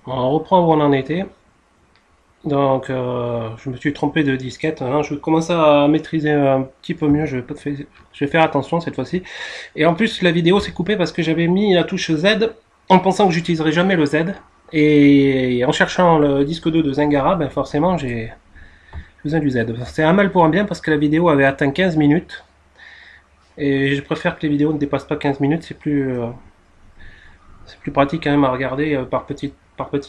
On reprend où on en était. Donc, je me suis trompé de disquette, hein. Je commence à maîtriser un petit peu mieux. Je vais faire attention cette fois-ci. Et en plus, la vidéo s'est coupée parce que j'avais mis la touche Z en pensant que j'utiliserais jamais le Z. Et en cherchant le disque 2 de Zingara, ben forcément, j'ai besoin du Z. C'est un mal pour un bien parce que la vidéo avait atteint 15 minutes. Et je préfère que les vidéos ne dépassent pas 15 minutes. C'est plus pratique quand même à regarder par petits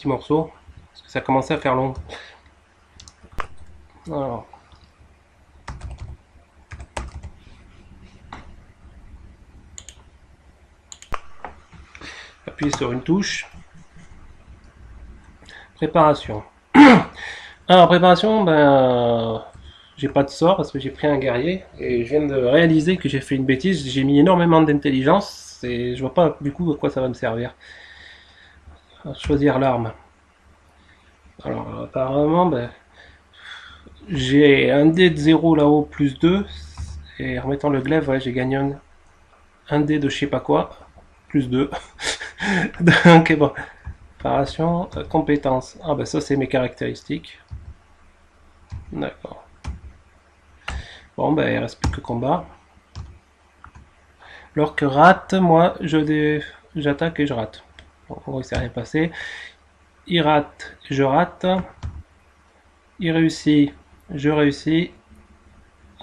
morceaux. Parce que ça commençait à faire long. Alors, appuyer sur une touche. Préparation. Alors, préparation, j'ai pas de sort parce que j'ai pris un guerrier et je viens de réaliser que j'ai fait une bêtise. J'ai mis énormément d'intelligence et je vois pas du coup à quoi ça va me servir. Choisir l'arme. Alors, apparemment, j'ai un dé de 0 là-haut plus 2 et en remettant le glaive, ouais, j'ai gagné un dé de je sais pas quoi plus 2. Donc, bon. Préparation, compétences. Ah, ça, c'est mes caractéristiques. D'accord. Bon, il reste plus que combat. L'orque rate, moi, j'attaque et je rate. Bon, en gros, il s'est rien passé. Il rate, je rate. Il réussit, je réussis.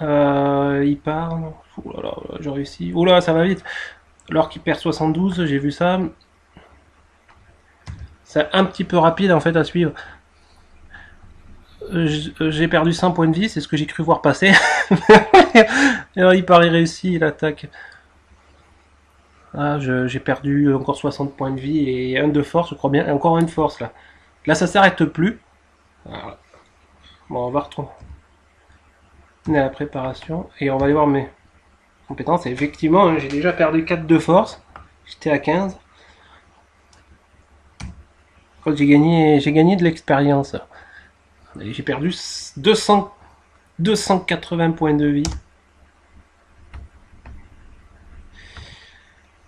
Il part. Ouh là là, je réussis. Ouh là, ça va vite. L'orque il perd 72, j'ai vu ça. C'est un petit peu rapide en fait à suivre. J'ai perdu 100 points de vie, c'est ce que j'ai cru voir passer. Alors, il paraît réussi, il attaque. Ah, j'ai perdu encore 60 points de vie et un de force, je crois bien. Encore une force là. Là, ça s'arrête plus. Voilà. Bon, on va retourner à la préparation et on va aller voir mes compétences. Et effectivement, hein, j'ai déjà perdu 4 de force. J'étais à 15. J'ai gagné de l'expérience. J'ai perdu 280 points de vie.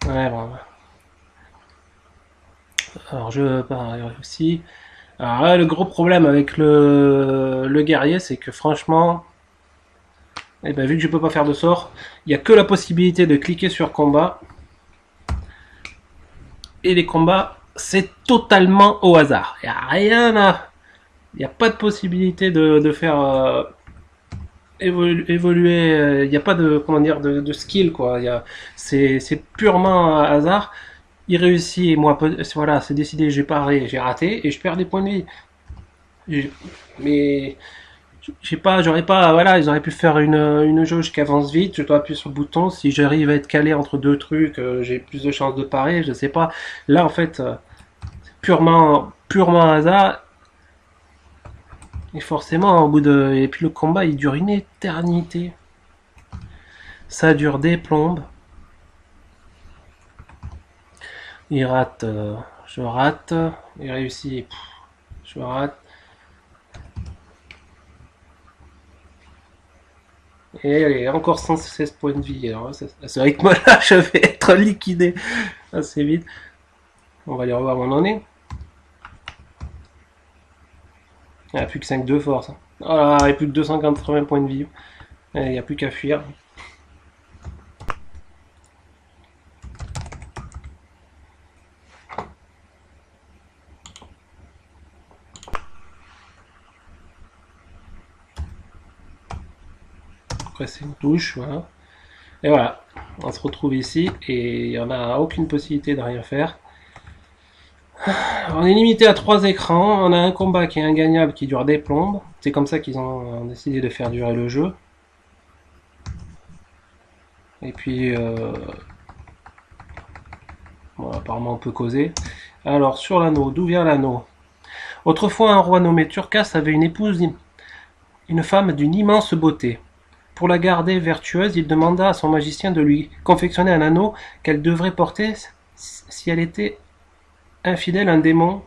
Ouais, bon. Alors, je pars aussi. Alors là, le gros problème avec le guerrier, c'est que franchement, vu que je peux pas faire de sort, il n'y a que la possibilité de cliquer sur combat. Et les combats, c'est totalement au hasard. Il n'y a rien à. Il n'y a pas de possibilité de faire évoluer. Il n'y a pas de, comment dire, de skill, quoi. C'est purement hasard. Il réussit et moi, voilà, c'est décidé, j'ai raté et je perds des points de vie. Mais j'aurais pas, voilà, ils auraient pu faire une jauge qui avance vite, je dois appuyer sur le bouton, si j'arrive à être calé entre deux trucs, j'ai plus de chances de parer, je sais pas. Là, en fait, purement hasard, et forcément, et puis le combat, il dure une éternité. Ça dure des plombes. Il rate, je rate, il réussit, je rate. Et allez, encore 116 points de vie. Alors, à ce rythme-là, je vais être liquidé assez vite. On va aller revoir où on en est. Il n'y a plus que 5 de force. Ah, il n'y a plus que 280 points de vie. Il n'y a plus qu'à fuir. Presser une touche, voilà. Et voilà, on se retrouve ici et on n'a aucune possibilité de rien faire. On est limité à 3 écrans, on a un combat qui est ingagnable qui dure des plombes. C'est comme ça qu'ils ont décidé de faire durer le jeu. Et puis, bon, apparemment on peut causer. Alors sur l'anneau, d'où vient l'anneau? Autrefois un roi nommé Turcas avait une épouse, une femme d'une immense beauté. Pour la garder vertueuse, il demanda à son magicien de lui confectionner un anneau qu'elle devrait porter si elle était infidèle. Un démon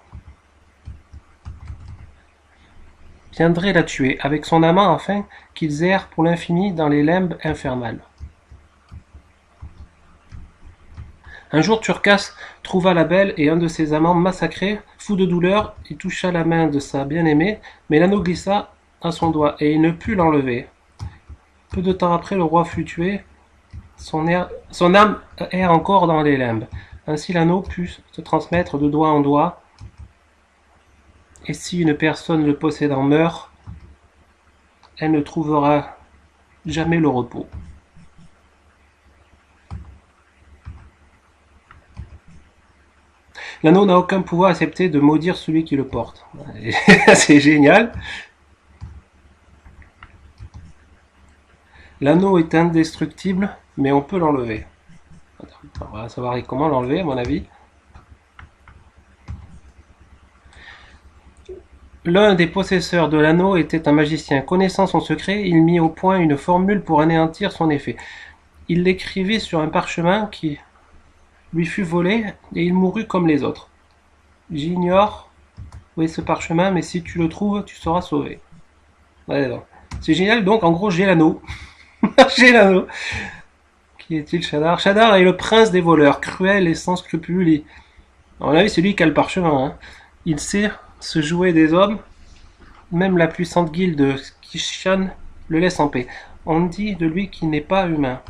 viendrait la tuer avec son amant afin qu'ils errent pour l'infini dans les limbes infernales. Un jour, Turcasse trouva la belle et un de ses amants massacrés. Fou de douleur, il toucha la main de sa bien-aimée, mais l'anneau glissa à son doigt et il ne put l'enlever. Peu de temps après, le roi fut tué. Son âme erre encore dans les limbes. Ainsi, l'anneau put se transmettre de doigt en doigt. Et si une personne le possédant meurt, elle ne trouvera jamais le repos. L'anneau n'a aucun pouvoir accepté de maudire celui qui le porte. C'est génial. L'anneau est indestructible, mais on peut l'enlever. On va savoir comment l'enlever, à mon avis. L'un des possesseurs de l'anneau était un magicien. Connaissant son secret, il mit au point une formule pour anéantir son effet. Il l'écrivit sur un parchemin qui lui fut volé et il mourut comme les autres. J'ignore où est ce parchemin, mais si tu le trouves, tu seras sauvé. Ouais, c'est génial, donc en gros j'ai l'anneau. J'ai l'anneau. Qui est-il, Shadar? Shadar est le prince des voleurs, cruel et sans scrupules. À mon avis, c'est lui qui a le parchemin. Hein. Il sait se jouer des hommes. Même la puissante guilde Kishan le laisse en paix. On dit de lui qu'il n'est pas humain.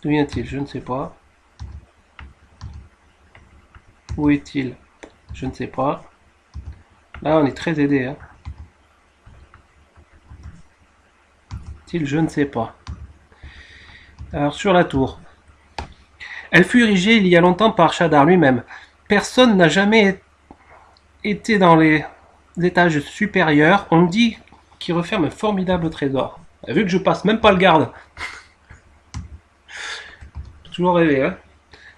D'où vient-il? Je ne sais pas. Où est-il? Je ne sais pas. Là, on est très aidé. Hein. Je ne sais pas. Alors, sur la tour. Elle fut érigée il y a longtemps par Shadar lui-même. Personne n'a jamais été dans les étages supérieurs. On dit qu'il referme un formidable trésor. Vu que je passe même pas le garde. Toujours rêvé, hein.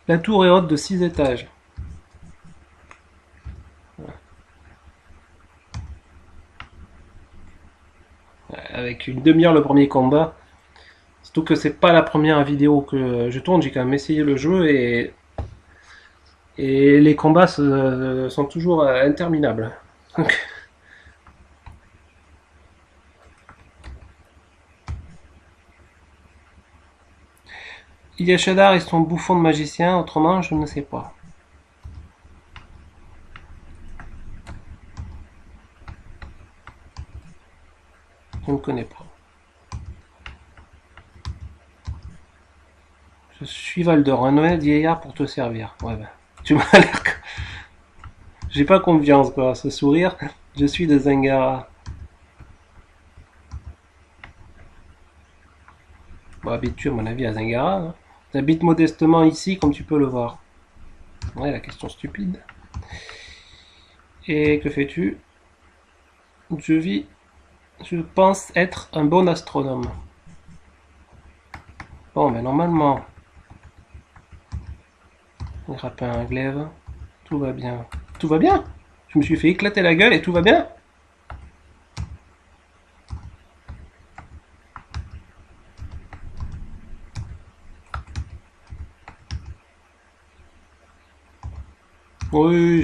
La tour est haute de 6 étages. Avec une demi-heure le premier combat. Surtout que c'est pas la première vidéo que je tourne, j'ai quand même essayé le jeu et les combats sont toujours interminables. Il y a Shadar et son bouffon de magicien, autrement je ne sais pas. Je ne connais pas. Je suis Valdor, un honnête vieillard pour te servir. Ouais, ben, tu m'as l'air que... J'ai pas confiance, quoi, ce sourire. Je suis de Zingara. Bon, habites-tu, à mon avis, à Zingara, hein. J'habite modestement ici, comme tu peux le voir. Ouais, la question stupide. Et que fais-tu? Je pense être un bon astronome. Bon, mais normalement, un grappin, un glaive, tout va bien. Tout va bien? Je me suis fait éclater la gueule et tout va bien? Oui,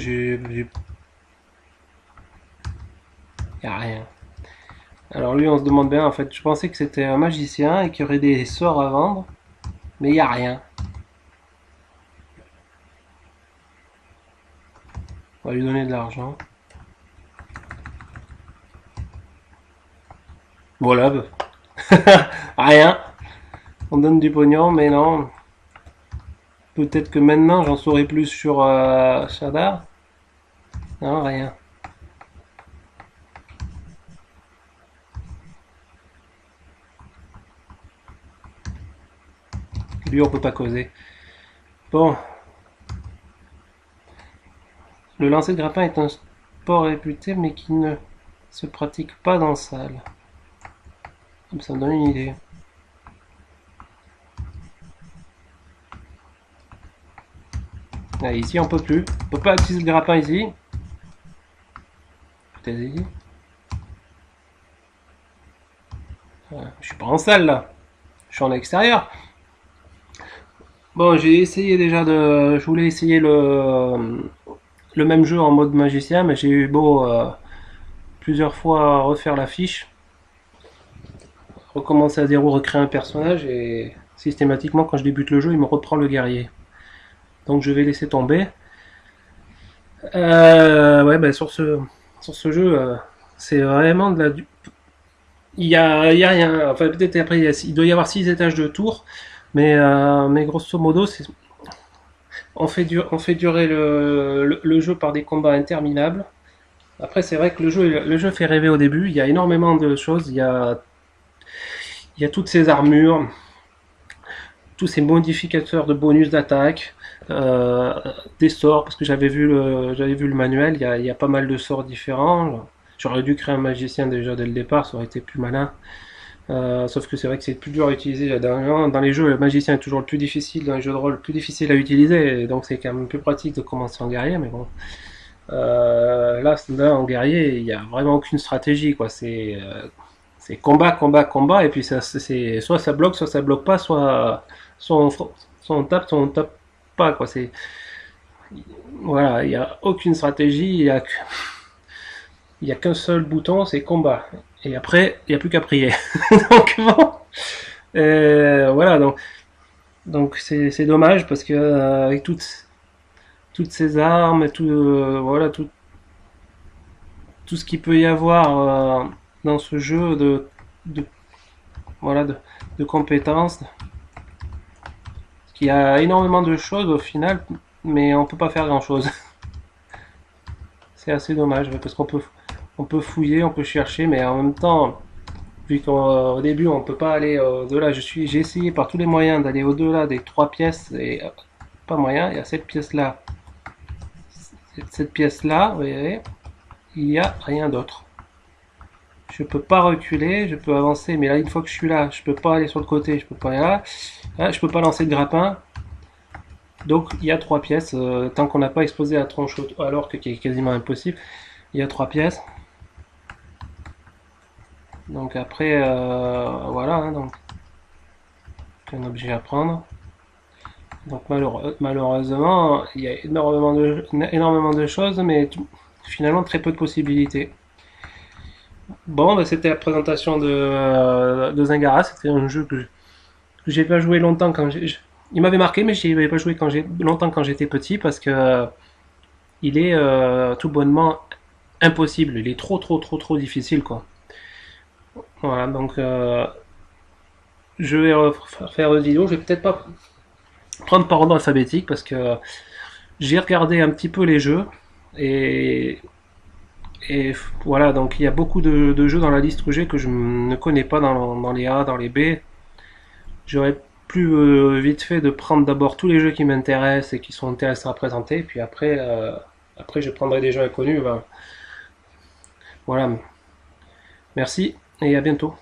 y a rien. Alors lui, on se demande bien, en fait, je pensais que c'était un magicien et qu'il y aurait des sorts à vendre, mais il y a rien. On va lui donner de l'argent. Voilà, rien. On donne du pognon, mais non. Peut-être que maintenant j'en saurai plus sur Shadar. Non, rien. Lui, on peut pas causer. Bon. Le lancer de grappin est un sport réputé, mais qui ne se pratique pas dans salle. Ça me donne une idée. Ah, ici, on peut plus. On peut pas utiliser le grappin ici. Peut-être ici. Je suis pas en salle là. Je suis en extérieur. Bon, j'ai essayé déjà de. Je voulais essayer le même jeu en mode magicien, mais j'ai eu beau plusieurs fois refaire la fiche. recommencer à zéro, recréer un personnage et systématiquement quand je débute le jeu, il me reprend le guerrier. Donc je vais laisser tomber. Ouais, ben sur ce jeu, c'est vraiment de la. Il y a rien. Enfin, peut-être après, il doit y avoir 6 étages de tour, mais grosso modo, on fait durer le jeu par des combats interminables. Après, c'est vrai que le jeu fait rêver au début. Il y a énormément de choses. Il y a toutes ces armures, tous ces modificateurs de bonus d'attaque, euh, des sorts, parce que j'avais vu le manuel. Il y a pas mal de sorts différents. J'aurais dû créer un magicien déjà dès le départ, ça aurait été plus malin. Sauf que c'est vrai que c'est plus dur à utiliser. Dans les jeux, le magicien est toujours le plus difficile, dans les jeux de rôle, le plus difficile à utiliser, et donc c'est quand même plus pratique de commencer en guerrier, mais bon. Là, en guerrier, il n'y a vraiment aucune stratégie, quoi. C'est combat, combat, combat, et puis c'est soit ça bloque, soit ça bloque pas, soit on tape pas, quoi. Voilà, il n'y a aucune stratégie, il y a qu'un seul bouton, c'est combat. Et après, il n'y a plus qu'à prier. Donc bon, voilà, donc c'est dommage parce que avec toutes ces armes, voilà, tout ce qu'il peut y avoir dans ce jeu de, voilà, de compétences, qu'il y a énormément de choses au final, mais on peut pas faire grand chose. C'est assez dommage parce on peut fouiller, on peut chercher, mais en même temps, vu qu'au début on peut pas aller au-delà, j'ai essayé par tous les moyens d'aller au-delà des 3 pièces et pas moyen. Il y a cette pièce là, vous voyez, il n'y a rien d'autre. Je peux pas reculer, je peux avancer, mais là une fois que je suis là, je peux pas aller sur le côté, je peux pas aller là, là je peux pas lancer de grappin. Donc il y a 3 pièces, tant qu'on n'a pas explosé la tronche alors que c'est quasiment impossible, il y a 3 pièces. Donc après, voilà, hein, donc un objet à prendre. Donc malheureusement, il y a énormément de choses, mais finalement très peu de possibilités. Bon, bah, c'était la présentation de Zingara. C'était un jeu que j'ai pas joué longtemps il m'avait marqué, mais j'y avais pas joué longtemps quand j'étais petit parce que il est tout bonnement impossible. Il est trop difficile, quoi. Voilà, donc je vais faire une vidéo. Je vais peut-être pas prendre par ordre alphabétique parce que j'ai regardé un petit peu les jeux et et voilà, donc il y a beaucoup de jeux dans la liste que j'ai que je ne connais pas dans les A, dans les B. J'aurais plus vite fait de prendre d'abord tous les jeux qui m'intéressent et qui sont intéressants à présenter, puis après je prendrai des jeux inconnus. Ben, voilà, merci et à bientôt.